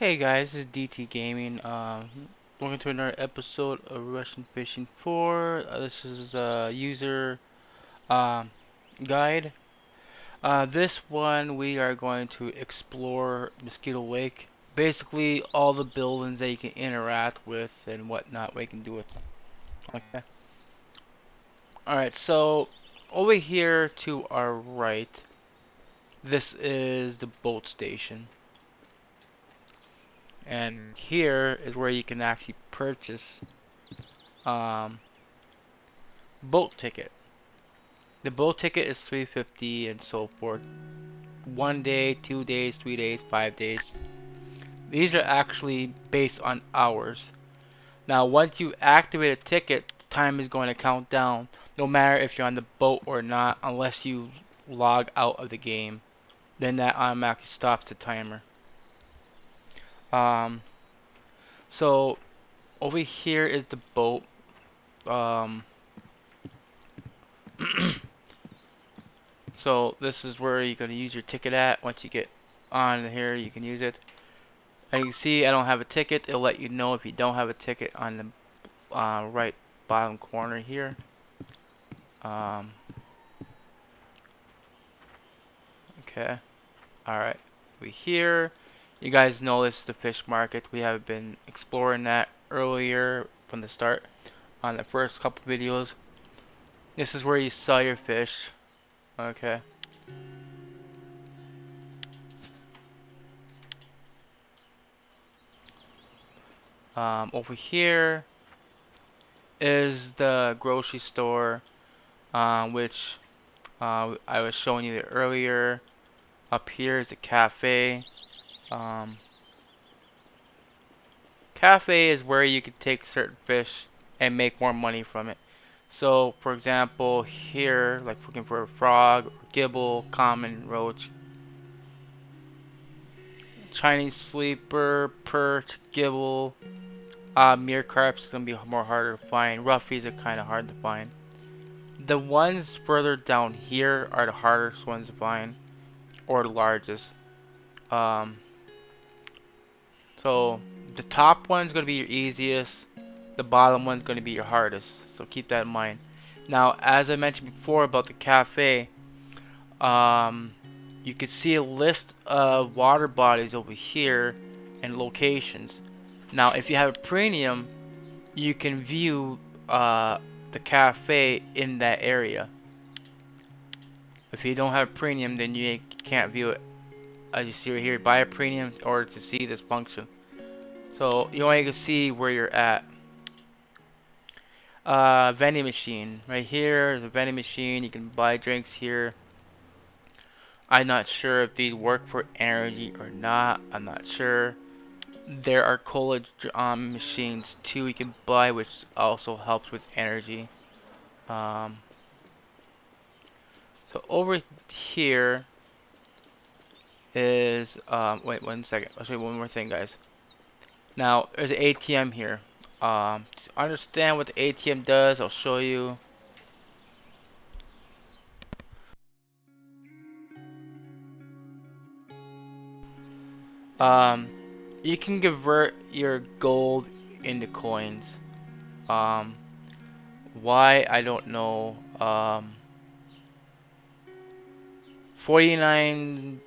Hey guys, this is DT Gaming. Welcome to another episode of Russian Fishing 4. This is a user um, guide. This one we are going to explore Mosquito Lake. Basically, all the buildings that you can interact with and whatnot, what you can do with them. Okay. Alright, so over here to our right, this is the boat station. And here is where you can actually purchase um, boat ticket. The boat ticket is 350 and so forth. 1 day, 2 days, 3 days, 5 days. These are actually based on hours. Now, once you activate a ticket, time is going to count down, no matter if you're on the boat or not, unless you log out of the game. Then that automatically stops the timer. Um, so over here is the boat. Um, so this is where you're going to use your ticket at. Once you get on here, you can use it. As you can see, I don't have a ticket. It'll let you know if you don't have a ticket on the right bottom corner here. Um, okay. Alright. We here. You guys know this is the fish market. We have been exploring that earlier from the start on the first couple videos. This is where you sell your fish. Okay. Over here is the grocery store, which I was showing you earlier. Up here is a cafe. Um, Cafe is where you could take certain fish and make more money from it. So, for example, here, like looking for a frog, gibble, common, roach, Chinese sleeper, perch, gibble, meerkarps is gonna be more harder to find. Roughies are kind of hard to find. The ones further down here are the hardest ones to find, or the largest. Um, So the top one's going to be your easiest. The bottom one's going to be your hardest. So keep that in mind. Now, as I mentioned before about the cafe, um, you can see a list of water bodies over here and locations. Now, if you have a premium, you can view the cafe in that area. If you don't have a premium, then you can't view it. As you see right here, buy a premium in order to see this function. So you only can see where you're at. Vending machine. Right here is a vending machine. You can buy drinks here. I'm not sure if these work for energy or not. I'm not sure. There are cola machines too you can buy, which also helps with energy. Um, so over here is wait 1 second. I'll show you one more thing, guys. Now there's an ATM here. To understand what the ATM does, I'll show you. Um, you can convert your gold into coins. Um, why I don't know. 49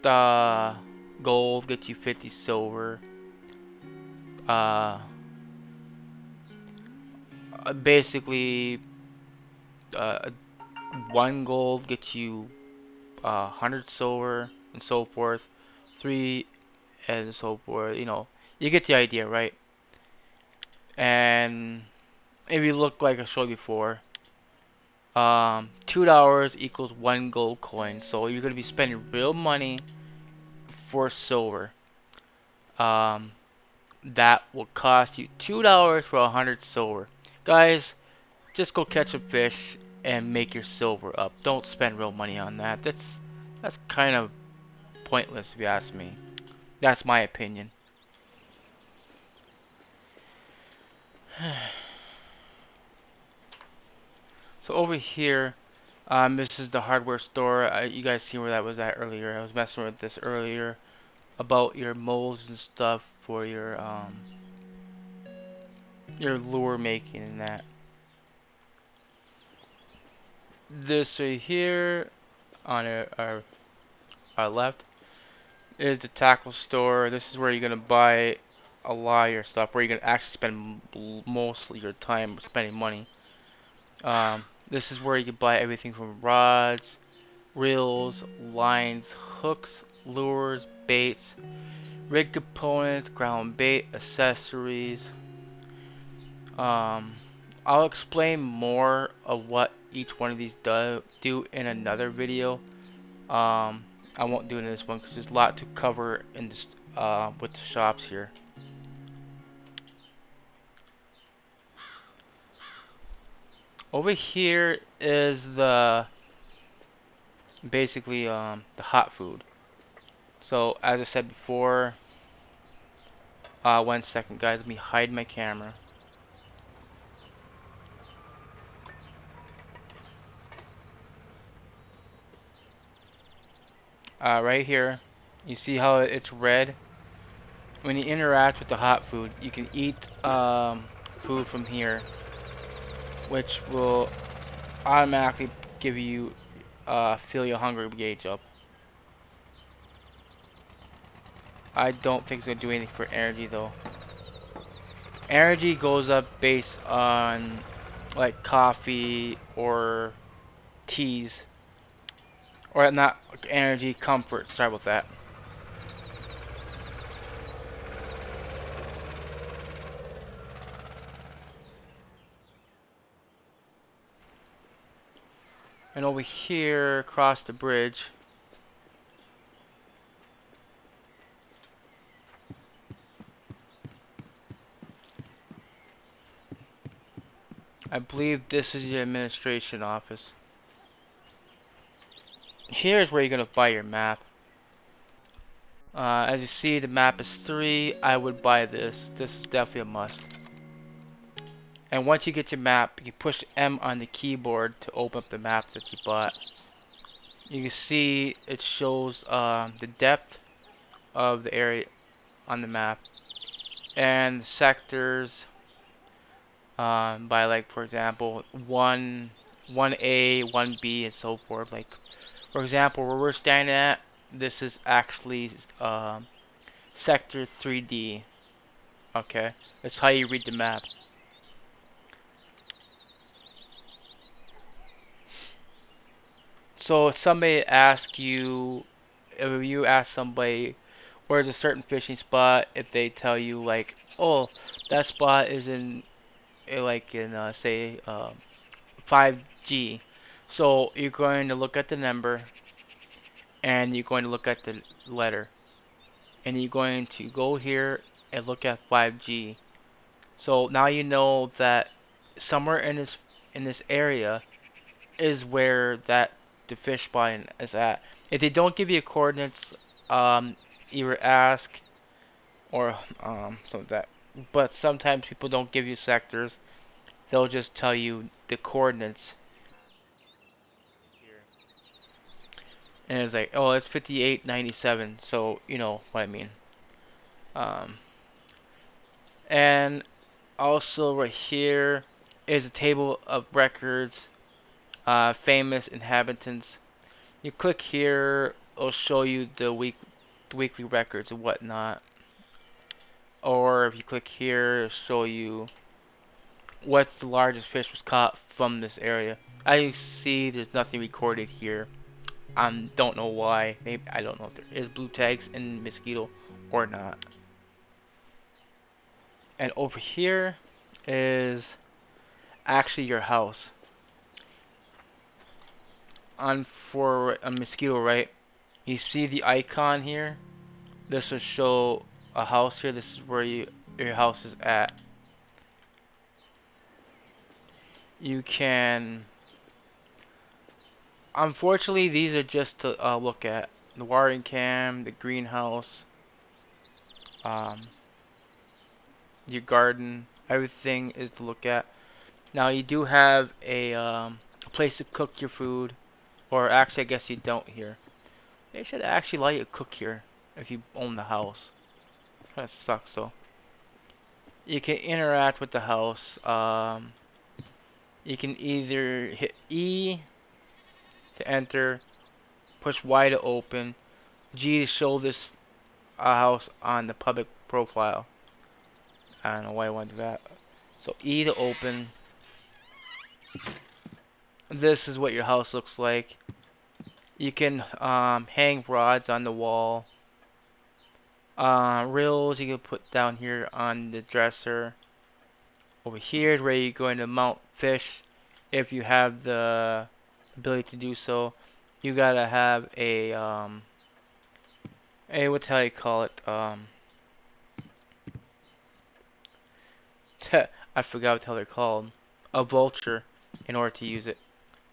gold gets you 50 silver. Uh, Basically, uh, 1 gold gets you 100 silver and so forth. 3 and so forth. You get the idea, right? And if you look like I showed before, $2 equals 1 gold coin. So you're gonna be spending real money for silver. Um, that will cost you $2 for 100 silver. Guys, just go catch a fish and make your silver up. Don't spend real money on that. That's kind of pointless if you ask me. That's my opinion. So over here, this is the hardware store. You guys see where that was at earlier. I was messing with this earlier. about your molds and stuff for your lure making and that. This right here on our left is the tackle store. This is where you're gonna buy a lot of your stuff, where you're gonna actually spend most of your time spending money. This is where you can buy everything from rods, reels, lines, hooks, lures, baits, rig components, ground bait, accessories. Um, I'll explain more of what each one of these do in another video. I won't do it in this one because there's a lot to cover in this with the shops here. Over here is the basically the hot food. So as I said before, 1 second guys, let me hide my camera. Right here, you see how it's red? When you interact with the hot food, you can eat food from here, which will automatically give you fill your hunger gauge up. I don't think it's gonna do anything for energy though. Energy goes up based on like coffee or teas, or not energy, comfort. Sorry about that. And over here, across the bridge, I believe this is the administration office. Here's where you're gonna buy your map. As you see, the map is 3. I would buy this. This is definitely a must. And once you get your map, you push M on the keyboard to open up the map that you bought. You can see it shows the depth of the area on the map and sectors by, like, for example, 1A, 1B, and so forth. Like, for example, where we're standing at, this is actually sector 3D. Okay, that's how you read the map. So if somebody asks you, if you ask somebody where's a certain fishing spot, if they tell you like, oh, that spot is in like in say 5G, so you're going to look at the number and you're going to look at the letter and you're going to go here and look at 5G. So now you know that somewhere in this area is where that the fish spot is at. If they don't give you coordinates, either ask or something like that. But sometimes people don't give you sectors. They'll just tell you the coordinates. And it's like, oh, it's 5897. So you know what I mean. Um, and also right here is a table of records, famous inhabitants. You click here, it'll show you the weekly records and whatnot. Or if you click here, it'll show you what's the largest fish was caught from this area. I see there's nothing recorded here. Don't know why. Maybe I don't know if there is blue tags in Mosquito or not. And over here is actually your house. For a Mosquito, right? You see the icon here? This will show a house here. This is where your house is at. You can. Unfortunately, these are just to look at the watering can, the greenhouse, um, your garden. Everything is to look at. Now you do have a place to cook your food, or actually, I guess you don't here. They should actually let you cook here. if you own the house. Kind of sucks though. You can interact with the house. You can either hit E to enter, push Y to open, G to show this house on the public profile. I don't know why I want to do that. So E to open. This is what your house looks like. You can hang rods on the wall. Reels you can put down here on the dresser. Over here is where you're going to mount fish if you have the ability to do so. You gotta have a what the hell you call it? I forgot what the hell they're called. A vulture in order to use it.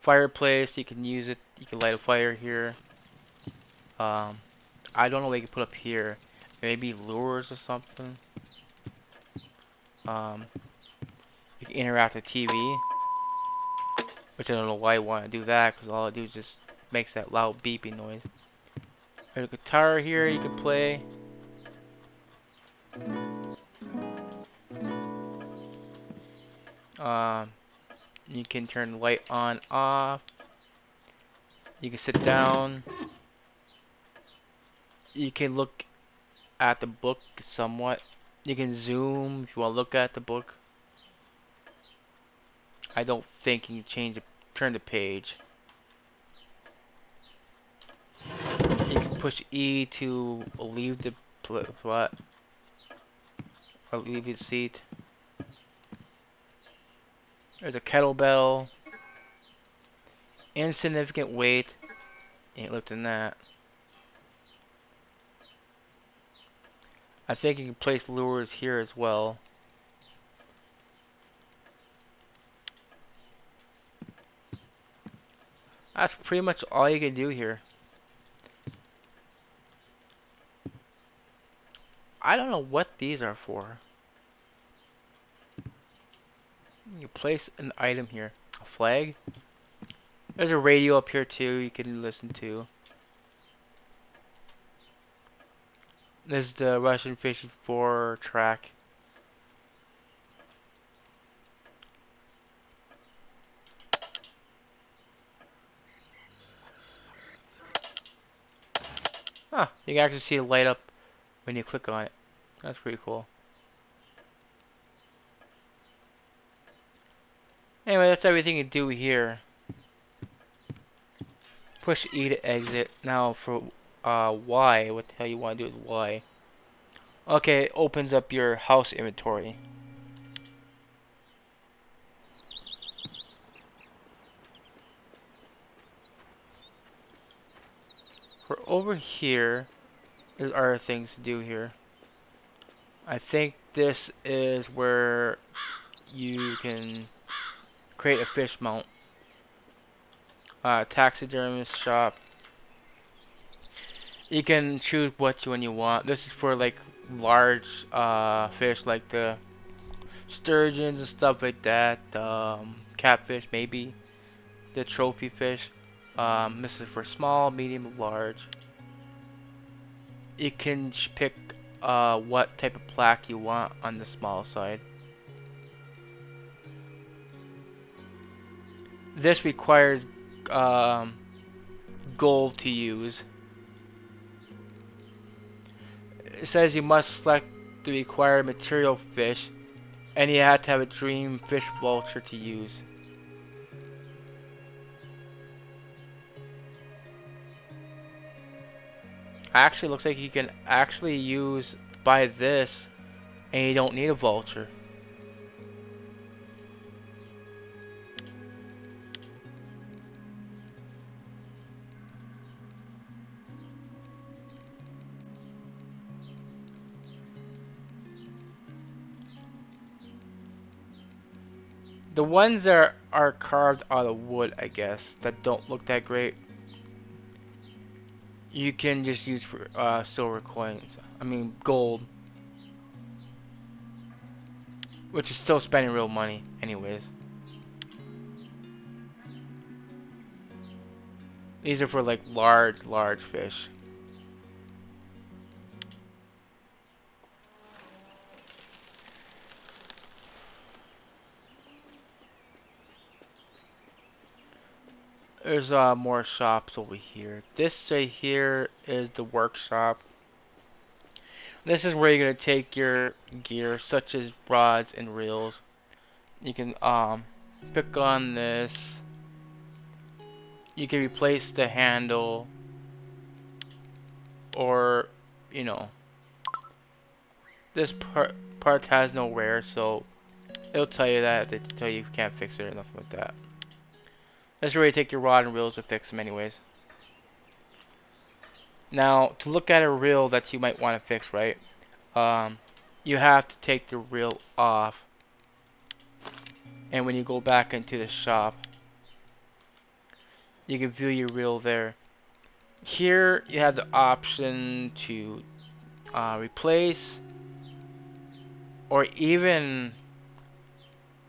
Fireplace, you can use it. You can light a fire here. Um, I don't know what you can put up here. Maybe lures or something. Um, you can interact with TV, which I don't know why you want to do that, because all it do is just makes that loud beeping noise. There's a guitar here you can play. Um, you can turn the light on, off. You can sit down. You can look at the book somewhat. You can zoom if you want to look at the book. I don't think you can turn the page. You can push E to leave the what? Or leave the seat. There's a kettlebell. Insignificant weight. Ain't lifting that. I think you can place lures here as well. That's pretty much all you can do here. I don't know what these are for. You place an item here. A flag. There's a radio up here too you can listen to. This is the Russian Fishing 4 track. Huh, you can actually see it light up when you click on it. That's pretty cool. Anyway, that's everything you do here. Push E to exit. Now for Y, what the hell you want to do with Y? Okay, it opens up your house inventory. For over here, there are things to do here. I think this is where you can create a fish mount. Taxidermist shop. You can choose what one you want. This is for like large fish like the sturgeons and stuff like that. Catfish maybe. The trophy fish. This is for small, medium, large. You can pick what type of plaque you want on the small side. This requires gold to use. It says you must select the required material fish, and you have to have a dream fish vulture to use. Actually, looks like you can actually buy this, and you don't need a vulture. The ones that are carved out of wood, I guess, that don't look that great, you can just use for silver coins. I mean gold, which is still spending real money, anyways. These are for like large fish. There's more shops over here. This right here is the workshop. This is where you're gonna take your gear, such as rods and reels. You can pick on this. You can replace the handle, or you know, this part has no wear, so it'll tell you that. They tell you can't fix it or nothing like that. That's where you take your rod and reels to fix them, anyways. Now, to look at a reel that you might want to fix, right? You have to take the reel off, and when you go back into the shop, you can view your reel there. Here, you have the option to replace, or even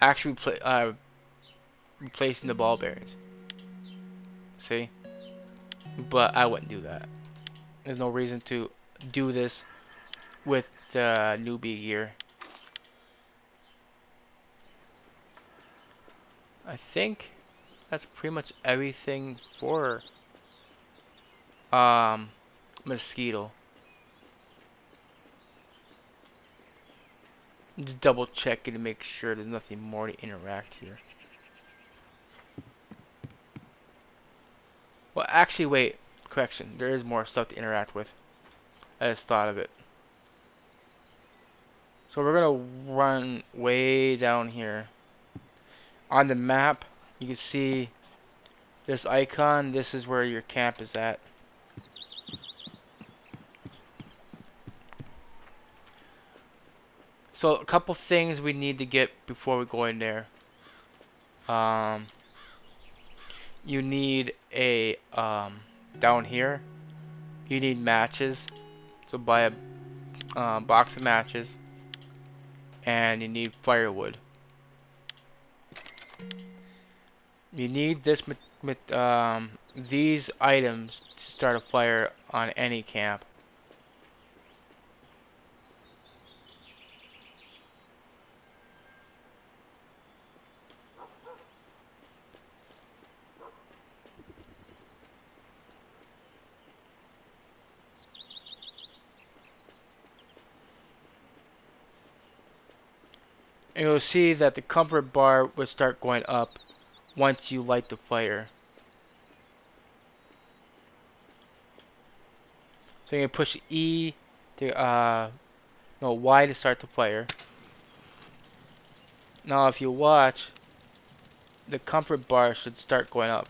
actually replacing the ball bearings. See? But I wouldn't do that. There's no reason to do this with newbie gear. I think that's pretty much everything for Mosquito. Just double checking to make sure there's nothing more to interact here. Well, actually, wait. Correction. There is more stuff to interact with. I just thought of it. So we're gonna run way down here. On the map, you can see this icon. This is where your camp is at. So a couple things we need to get before we go in there. You need a down here. You need matches. So buy a box of matches, and you need firewood. You need these items to start a fire on any camp. And you'll see that the comfort bar will start going up once you light the fire. So you can push E to no, Y to start the fire. Now if you watch, the comfort bar should start going up.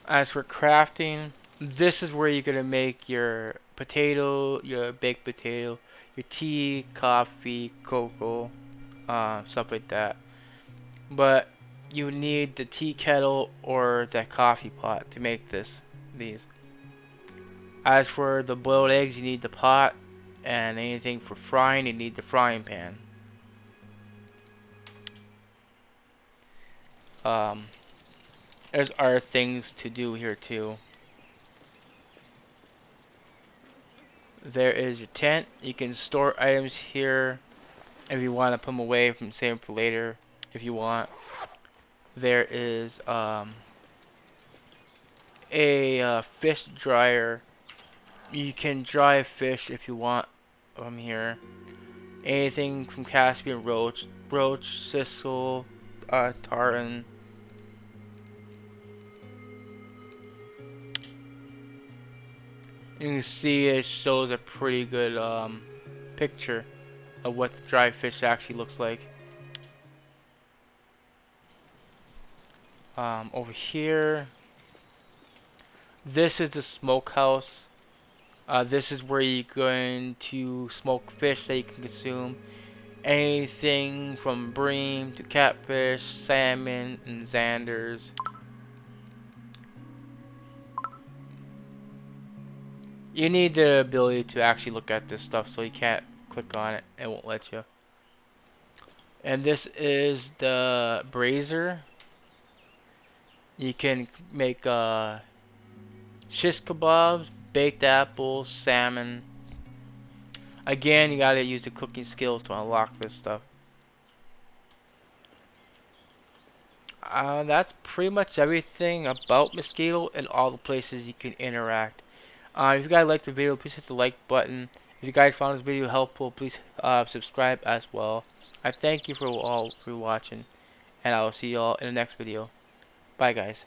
As for crafting, this is where you're gonna make your potato, your baked potato, your tea, coffee, cocoa, stuff like that. But you need the tea kettle or the coffee pot to make these. As for the boiled eggs, you need the pot, and anything for frying, you need the frying pan. Um, there's other things to do here too. There is your tent. You can store items here if you want to put them away from save for later if you want. There is a fish dryer. You can dry fish if you want from here. Anything from Caspian roach, sisal, tartan. You can see it shows a pretty good picture of what the dried fish actually looks like. Over here, this is the smokehouse. This is where you're going to smoke fish that you can consume. Anything from bream to catfish, salmon, and zanders. You need the ability to actually look at this stuff, so you can't click on it. It won't let you. And this is the brazier. You can make shish kebabs, baked apples, salmon. Again, you gotta use the cooking skills to unlock this stuff. That's pretty much everything about Mosquito and all the places you can interact. If you guys liked the video, please hit the like button. If you guys found this video helpful, please subscribe as well. I thank you for all for watching, and I will see you all in the next video. Bye, guys.